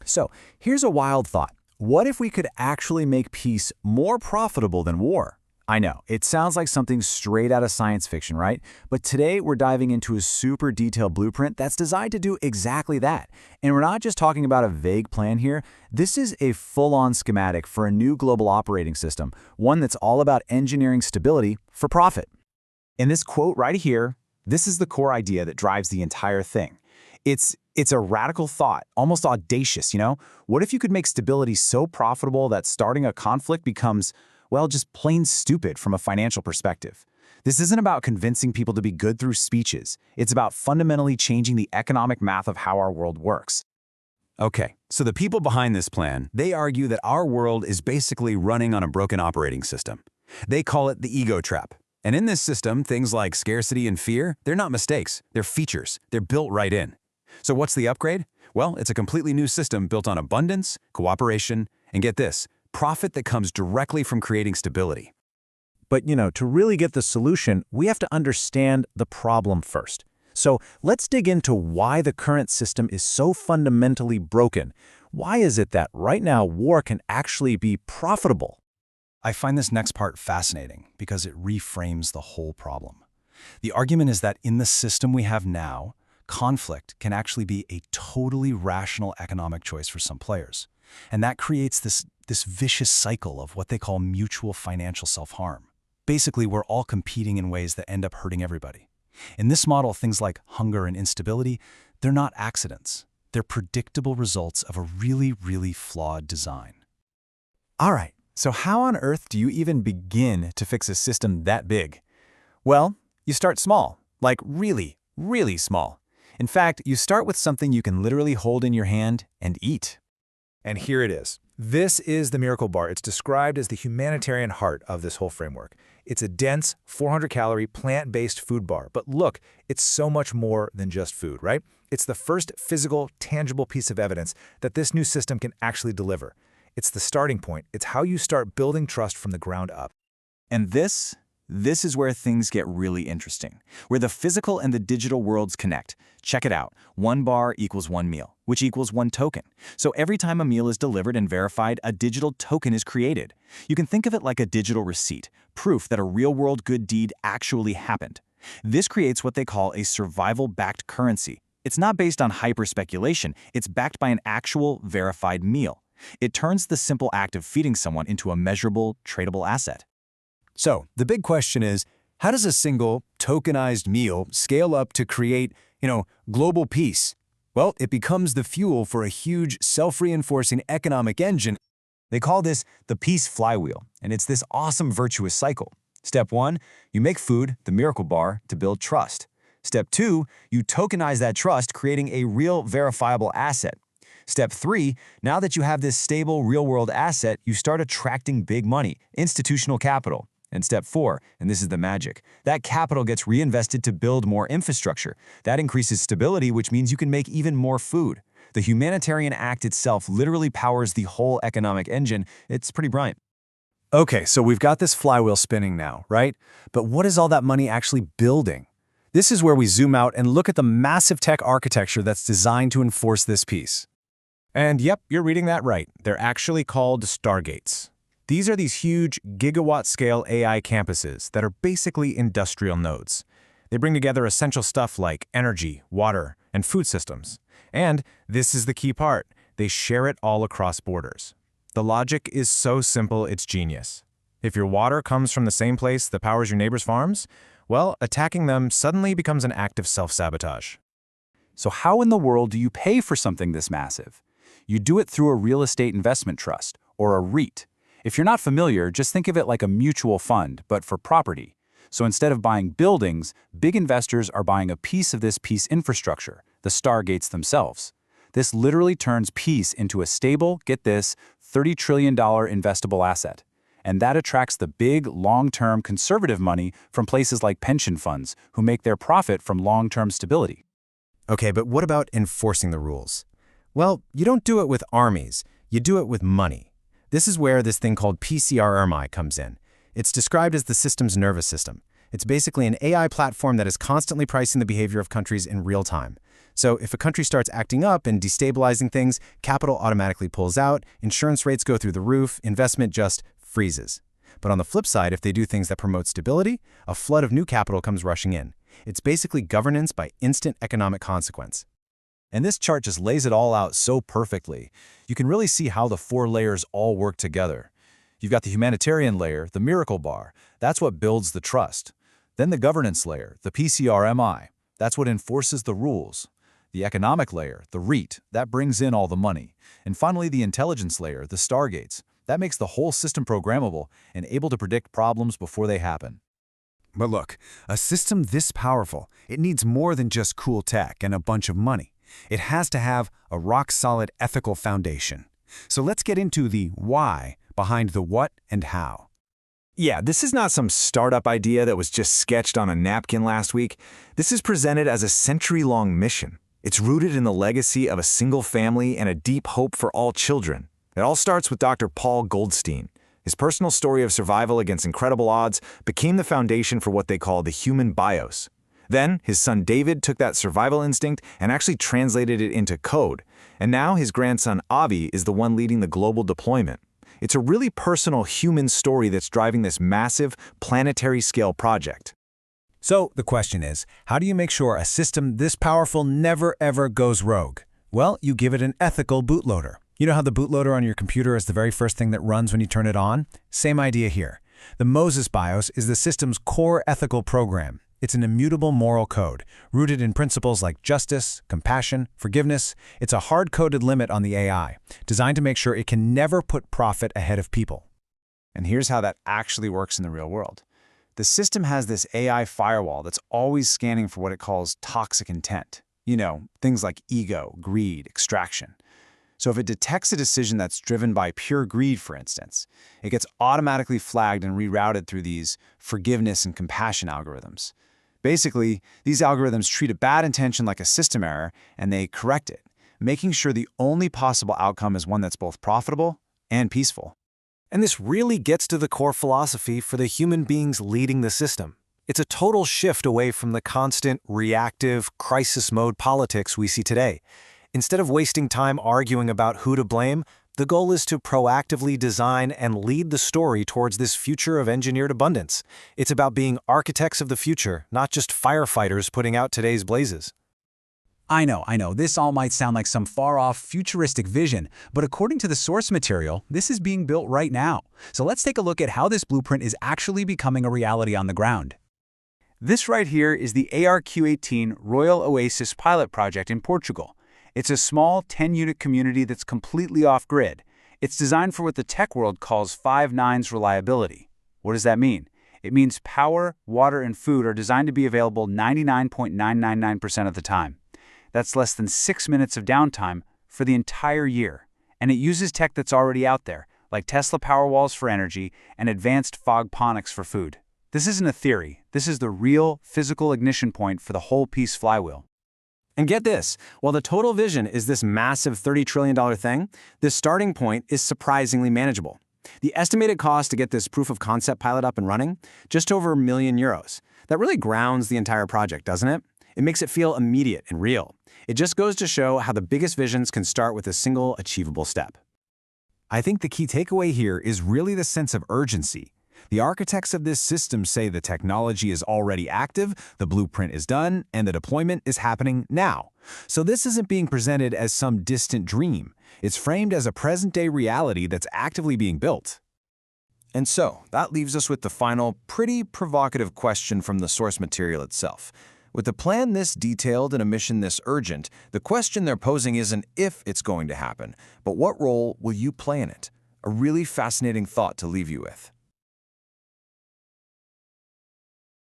So here's a wild thought. What if we could actually make peace more profitable than war? I know, it sounds like something straight out of science fiction, right? But today we're diving into a super detailed blueprint that's designed to do exactly that. And we're not just talking about a vague plan here. This is a full-on schematic for a new global operating system, one that's all about engineering stability for profit. In this quote right here, this is the core idea that drives the entire thing. It's a radical thought, almost audacious, you know? What if you could make stability so profitable that starting a conflict becomes, well, just plain stupid from a financial perspective? This isn't about convincing people to be good through speeches. It's about fundamentally changing the economic math of how our world works. Okay, so the people behind this plan, they argue that our world is basically running on a broken operating system. They call it the ego trap. And in this system, things like scarcity and fear, they're not mistakes, they're features. They're built right in. So what's the upgrade? Well, it's a completely new system built on abundance, cooperation, and get this, profit that comes directly from creating stability. But, to really get the solution, we have to understand the problem first. So let's dig into why the current system is so fundamentally broken. Why is it that right now war can actually be profitable? I find this next part fascinating because it reframes the whole problem. The argument is that in the system we have now, conflict can actually be a totally rational economic choice for some players. And that creates this vicious cycle of what they call mutual financial self-harm. Basically, we're all competing in ways that end up hurting everybody. In this model, things like hunger and instability, they're not accidents. They're predictable results of a really, really flawed design. All right, so how on earth do you even begin to fix a system that big? Well, you start small, like really, really small. In fact, you start with something you can literally hold in your hand and eat. And here it is. This is the Miracle Bar. It's described as the humanitarian heart of this whole framework. It's a dense, 400-calorie, plant-based food bar. But look, it's so much more than just food, right? It's the first physical, tangible piece of evidence that this new system can actually deliver. It's the starting point. It's how you start building trust from the ground up. And this is where things get really interesting, where the physical and the digital worlds connect. Check it out. 1 bar equals 1 meal, which equals 1 token. So every time a meal is delivered and verified, a digital token is created. You can think of it like a digital receipt, proof that a real-world good deed actually happened. This creates what they call a survival-backed currency. It's not based on hyper-speculation. It's backed by an actual, verified meal. It turns the simple act of feeding someone into a measurable, tradable asset. So the big question is, how does a single tokenized meal scale up to create, global peace? Well, it becomes the fuel for a huge self-reinforcing economic engine. They call this the peace flywheel, and it's this awesome virtuous cycle. Step 1, you make food, the Miracle Bar, to build trust. Step 2, you tokenize that trust, creating a real verifiable asset. Step 3, now that you have this stable real-world asset, you start attracting big money, institutional capital. And step 4, and this is the magic, that capital gets reinvested to build more infrastructure. That increases stability, which means you can make even more food. The humanitarian act itself literally powers the whole economic engine. It's pretty brilliant. Okay, so we've got this flywheel spinning now, right? But what is all that money actually building? This is where we zoom out and look at the massive tech architecture that's designed to enforce this peace. And yep, you're reading that right. They're actually called stargates. These are these huge gigawatt-scale AI campuses that are basically industrial nodes. They bring together essential stuff like energy, water, and food systems. And this is the key part. They share it all across borders. The logic is so simple, it's genius. If your water comes from the same place that powers your neighbor's farms, well, attacking them suddenly becomes an act of self-sabotage. So how in the world do you pay for something this massive? You do it through a real estate investment trust, or a REIT. If you're not familiar, just think of it like a mutual fund, but for property. So instead of buying buildings, big investors are buying a piece of this peace infrastructure, the stargates themselves. This literally turns peace into a stable, get this, $30 trillion investable asset. And that attracts the big, long-term conservative money from places like pension funds, who make their profit from long-term stability. Okay, but what about enforcing the rules? Well, you don't do it with armies, you do it with money. This is where this thing called PCRMI comes in. It's described as the system's nervous system. It's basically an AI platform that is constantly pricing the behavior of countries in real time. So if a country starts acting up and destabilizing things, capital automatically pulls out, insurance rates go through the roof, investment just freezes. But on the flip side, if they do things that promote stability, a flood of new capital comes rushing in. It's basically governance by instant economic consequence. And this chart just lays it all out so perfectly. You can really see how the 4 layers all work together. You've got the humanitarian layer, the miracle bar. That's what builds the trust. Then the governance layer, the PCRMI. That's what enforces the rules. The economic layer, the REIT, that brings in all the money. And finally, the intelligence layer, the stargates. That makes the whole system programmable and able to predict problems before they happen. But look, a system this powerful, it needs more than just cool tech and a bunch of money. It has to have a rock-solid ethical foundation. So let's get into the why behind the what and how. Yeah, this is not some startup idea that was just sketched on a napkin last week. This is presented as a century-long mission. It's rooted in the legacy of a single family and a deep hope for all children. It all starts with Dr. Paul Goldstein. His personal story of survival against incredible odds became the foundation for what they call the human BIOS. Then, his son David took that survival instinct and actually translated it into code. And now his grandson Avi is the one leading the global deployment. It's a really personal human story that's driving this massive, planetary-scale project. So the question is, how do you make sure a system this powerful never ever goes rogue? Well, you give it an ethical bootloader. You know how the bootloader on your computer is the very first thing that runs when you turn it on? Same idea here. The Moses BIOS is the system's core ethical program. It's an immutable moral code, rooted in principles like justice, compassion, forgiveness. It's a hard-coded limit on the AI, designed to make sure it can never put profit ahead of people. And here's how that actually works in the real world. The system has this AI firewall that's always scanning for what it calls toxic intent. You know, things like ego, greed, extraction. So if it detects a decision that's driven by pure greed, for instance, it gets automatically flagged and rerouted through these forgiveness and compassion algorithms. Basically, these algorithms treat a bad intention like a system error, and they correct it, making sure the only possible outcome is one that's both profitable and peaceful. And this really gets to the core philosophy for the human beings leading the system. It's a total shift away from the constant, reactive, crisis mode politics we see today. Instead of wasting time arguing about who to blame, the goal is to proactively design and lead the story towards this future of engineered abundance. It's about being architects of the future, not just firefighters putting out today's blazes. I know, this all might sound like some far-off futuristic vision, but according to the source material, this is being built right now. So let's take a look at how this blueprint is actually becoming a reality on the ground. This right here is the ARQ-18 Royal Oasis pilot project in Portugal. It's a small 10-unit community that's completely off-grid. It's designed for what the tech world calls 5 nines reliability. What does that mean? It means power, water, and food are designed to be available 99.999% of the time. That's less than 6 minutes of downtime for the entire year. And it uses tech that's already out there, like Tesla Powerwalls for energy and advanced fog ponics for food. This isn't a theory. This is the real, physical ignition point for the whole piece flywheel. And get this, while the total vision is this massive $30 trillion thing, the starting point is surprisingly manageable. The estimated cost to get this proof of concept pilot up and running, just over €1 million. That really grounds the entire project, doesn't it? It makes it feel immediate and real. It just goes to show how the biggest visions can start with a single achievable step. I think the key takeaway here is really the sense of urgency. The architects of this system say the technology is already active, the blueprint is done, and the deployment is happening now. So this isn't being presented as some distant dream. It's framed as a present-day reality that's actively being built. And so, that leaves us with the final, pretty provocative question from the source material itself. With a plan this detailed and a mission this urgent, the question they're posing isn't if it's going to happen, but what role will you play in it? A really fascinating thought to leave you with.